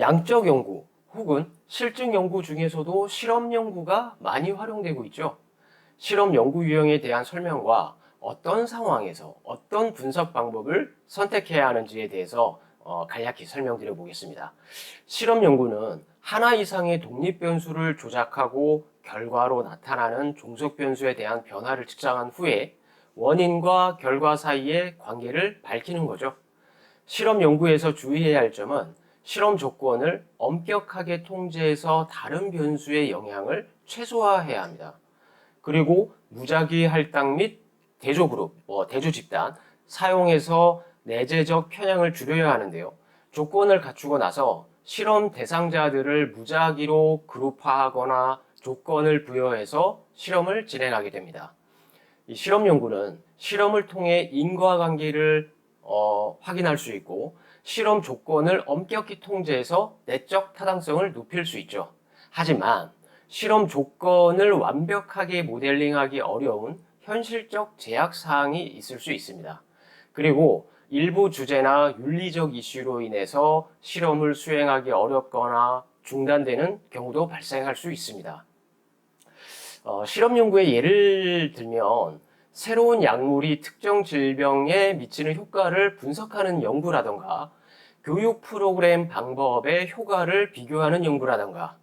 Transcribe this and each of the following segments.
양적 연구 혹은 실증 연구 중에서도 실험 연구가 많이 활용되고 있죠. 실험 연구 유형에 대한 설명과 어떤 상황에서 어떤 분석 방법을 선택해야 하는지에 대해서 간략히 설명드려 보겠습니다. 실험 연구는 하나 이상의 독립 변수를 조작하고 결과로 나타나는 종속 변수에 대한 변화를 측정한 후에 원인과 결과 사이의 관계를 밝히는 거죠. 실험 연구에서 주의해야 할 점은 실험 조건을 엄격하게 통제해서 다른 변수의 영향을 최소화해야 합니다. 그리고 무작위 할당 및 대조그룹, 대조 집단 사용해서 내재적 편향을 줄여야 하는데요. 조건을 갖추고 나서 실험 대상자들을 무작위로 그룹화하거나 조건을 부여해서 실험을 진행하게 됩니다. 이 실험 연구는 실험을 통해 인과관계를 확인할 수 있고 실험 조건을 엄격히 통제해서 내적 타당성을 높일 수 있죠. 하지만 실험 조건을 완벽하게 모델링하기 어려운 현실적 제약사항이 있을 수 있습니다. 그리고 일부 주제나 윤리적 이슈로 인해서 실험을 수행하기 어렵거나 중단되는 경우도 발생할 수 있습니다. 실험 연구의 예를 들면 새로운 약물이 특정 질병에 미치는 효과를 분석하는 연구라던가 교육 프로그램 방법의 효과를 비교하는 연구라던가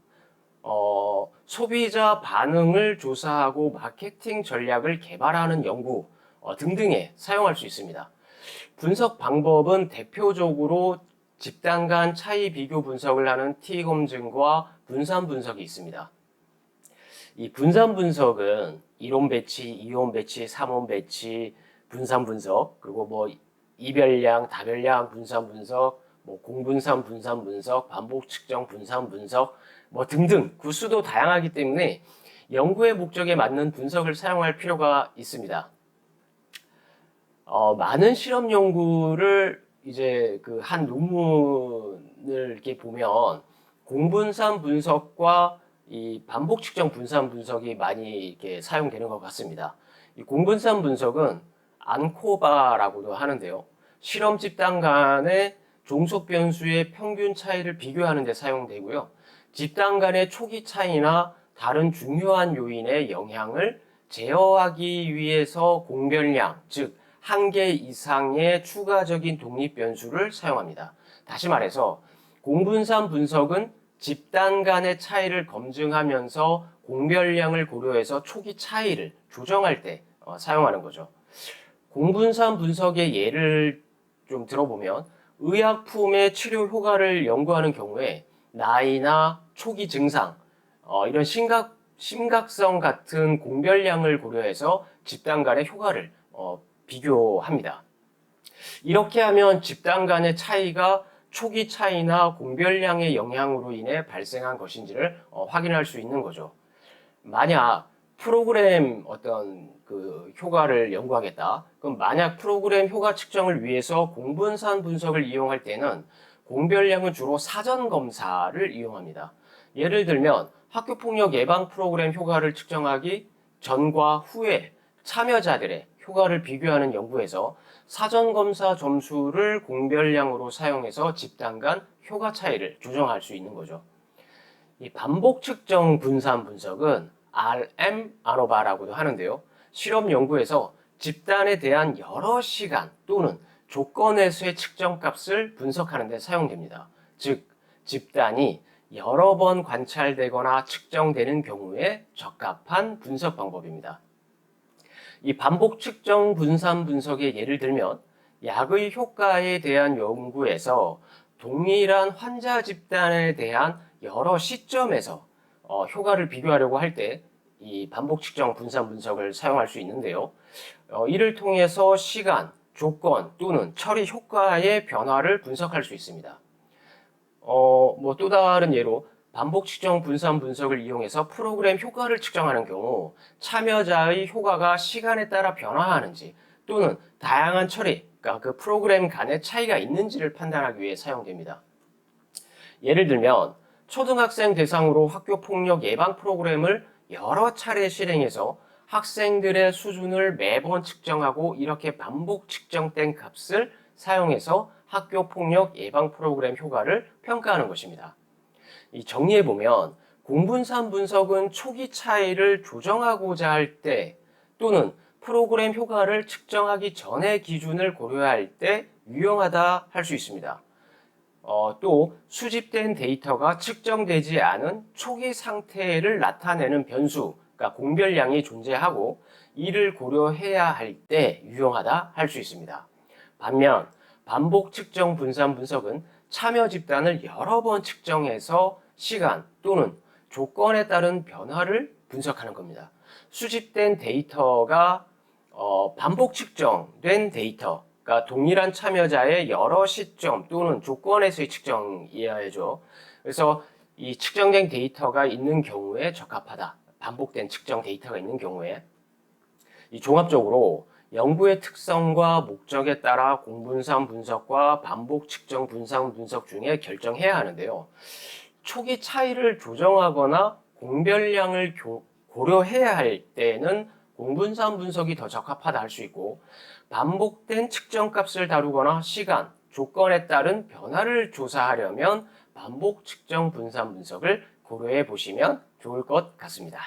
소비자 반응을 조사하고 마케팅 전략을 개발하는 연구 등등에 사용할 수 있습니다. 분석 방법은 대표적으로 집단 간 차이 비교 분석을 하는 T검증과 분산 분석이 있습니다. 이 분산 분석은 이론 배치, 이론 배치, 삼원 배치, 분산 분석, 그리고 이별량, 다별량 분산 분석, 공분산 분산 분석, 반복 측정 분산 분석, 등등 그 수도 다양하기 때문에 연구의 목적에 맞는 분석을 사용할 필요가 있습니다. 많은 실험 연구를 이제 그 한 논문을 이렇게 보면 공분산 분석과 이 반복 측정 분산 분석이 많이 이렇게 사용되는 것 같습니다. 이 공분산 분석은 안코바라고도 하는데요. 실험 집단 간의 종속 변수의 평균 차이를 비교하는 데 사용되고요. 집단 간의 초기 차이나 다른 중요한 요인의 영향을 제어하기 위해서 공별량, 즉 한 개 이상의 추가적인 독립 변수를 사용합니다. 다시 말해서 공분산 분석은 집단 간의 차이를 검증하면서 공별량을 고려해서 초기 차이를 조정할 때 사용하는 거죠. 공분산 분석의 예를 좀 들어보면 의약품의 치료 효과를 연구하는 경우에 나이나 초기 증상, 이런 심각성 같은 공별량을 고려해서 집단 간의 효과를 비교합니다. 이렇게 하면 집단 간의 차이가 초기 차이나 공별량의 영향으로 인해 발생한 것인지를 확인할 수 있는 거죠. 만약 프로그램 어떤 그 효과를 연구하겠다. 그럼 만약 프로그램 효과 측정을 위해서 공분산 분석을 이용할 때는 공별량은 주로 사전 검사를 이용합니다. 예를 들면 학교폭력 예방 프로그램 효과를 측정하기 전과 후에 참여자들의 효과를 비교하는 연구에서 사전 검사 점수를 공별량으로 사용해서 집단 간 효과 차이를 조정할 수 있는 거죠. 이 반복 측정 분산 분석은 RM 아노바라고도 하는데요. 실험 연구에서 집단에 대한 여러 시간 또는 조건에서의 측정 값을 분석하는 데 사용됩니다. 즉, 집단이 여러 번 관찰되거나 측정되는 경우에 적합한 분석 방법입니다. 이 반복 측정 분산 분석의 예를 들면 약의 효과에 대한 연구에서 동일한 환자 집단에 대한 여러 시점에서 효과를 비교하려고 할 때 이 반복 측정 분산 분석을 사용할 수 있는데요. 이를 통해서 시간, 조건 또는 처리 효과의 변화를 분석할 수 있습니다. 또 다른 예로 반복 측정 분산 분석을 이용해서 프로그램 효과를 측정하는 경우 참여자의 효과가 시간에 따라 변화하는지 또는 다양한 처리, 그러니까 그 프로그램 간의 차이가 있는지를 판단하기 위해 사용됩니다. 예를 들면 초등학생 대상으로 학교폭력 예방 프로그램을 여러 차례 실행해서 학생들의 수준을 매번 측정하고 이렇게 반복 측정된 값을 사용해서 학교 폭력 예방 프로그램 효과를 평가하는 것입니다. 이 정리해 보면 공분산 분석은 초기 차이를 조정하고자 할 때 또는 프로그램 효과를 측정하기 전의 기준을 고려할 때 유용하다 할 수 있습니다. 또 수집된 데이터가 측정되지 않은 초기 상태를 나타내는 변수, 그러니까 공별량이 존재하고 이를 고려해야 할 때 유용하다 할 수 있습니다. 반면 반복 측정 분산 분석은 참여 집단을 여러 번 측정해서 시간 또는 조건에 따른 변화를 분석하는 겁니다. 수집된 데이터가 반복 측정된 데이터, 그러니까 동일한 참여자의 여러 시점 또는 조건에서의 측정이어야죠. 그래서 이 측정된 데이터가 있는 경우에 적합하다. 반복된 측정 데이터가 있는 경우에 이 종합적으로 연구의 특성과 목적에 따라 공분산 분석과 반복 측정 분산 분석 중에 결정해야 하는데요. 초기 차이를 조정하거나 공별량을 고려해야 할 때는 공분산 분석이 더 적합하다 할 수 있고 반복된 측정값을 다루거나 시간, 조건에 따른 변화를 조사하려면 반복 측정 분산 분석을 고려해 보시면 좋을 것 같습니다.